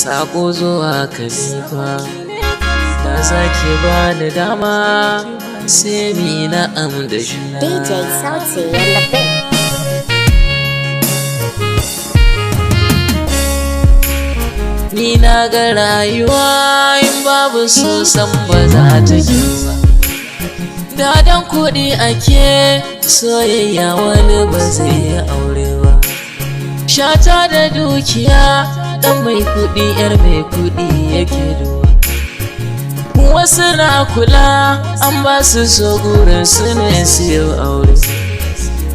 Sako zuwa Khalifa, da zaki ba da dama sai mi na'am da juna. DJ Sauti and the Big. Ni na ga rayuwa in babu so san ba za ta ba. Da dan kuɗi ake soyayya wani ba zai yi aure ba. Shata da dukiya dan mai kuɗi yar mai kuɗi yake duwa. Wasu na kula an ba su so gurin su ne siyo aure.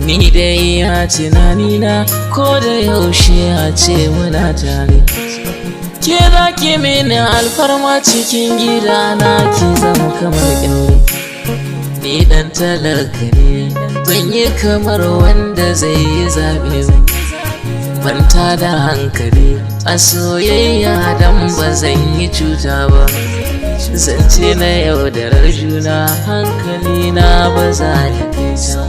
Ni dai ya tunanina ko da yaushe a ce muna tare. Ke za ki mini alfarma cikin gidana ki zama kamar ƙyaure. Ni dan talaka ne ban yi kamar wanda zai yi zaɓe ba. Banta da hankali a soyayya dan ba zan yi cuta ba. Zance na yaudarar juna hankali na ba za ya kai ta.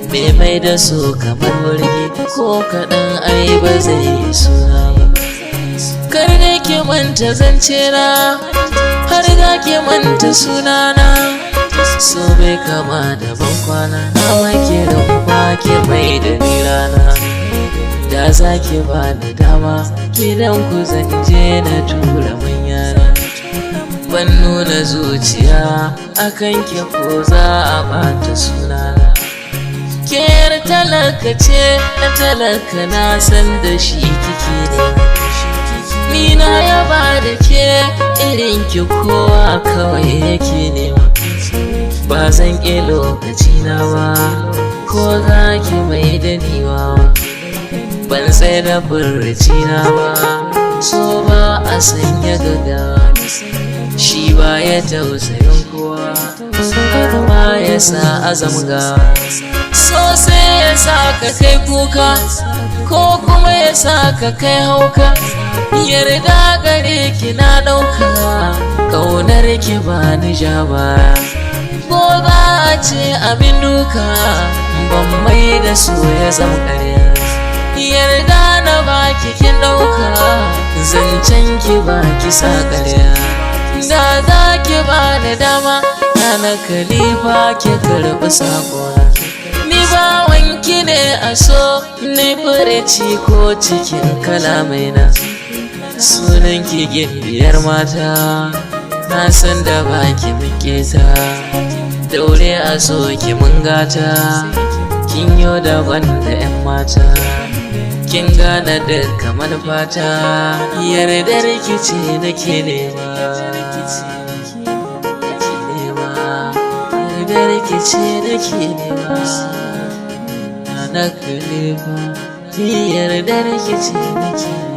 Bai mai da so kamar wargi ko kaɗan ai ba zai yi suna ba. Kar da ke manta zance na har da ke manta sunana. So bai kama da ban kwana na wake da kuma ke mai da ni rana. Da za ki ba da dama gidan ku zan je na tura manyana. Ban nuna zuciya akan ke ko za a bata sunana. Ke yar talaka ce na talaka na san da shi kike ne. Ni na yaba da ke irin ki kowa kawai yake nema. Ba zan ƙi lokaci na ba ko za ki mai da niwa ba. Ban tsaye da furci na ba so ba a sanya gaggawa. Shi ba ya tausayin kowa har ma ya sa azamga. So sai ya sa ka kai kuka ko kuma ya sa ka kai hauka. Yarda gare ki na ɗauka ƙaunar ki ba ni ja baya. Ko za a ce abin duka ban mai da so ya zama ƙarya. Yarda na baki kin ɗauka zancen ki ba ki sa ƙarya. Da za ki ba da dama na Khalifa ki karɓi sakona. Ni ba wanki ne a so ni furici ko cikin kalamaina. Sunan ki gimbiyar mata na san da baki muke ta. Daure a so ki mun gata kin yo daban da 'yan mata. Kin gane duka manufata yardar ki ce nake nema. Yardar ki ce nake nema. Na Khalifa yardar ki ce nake nema.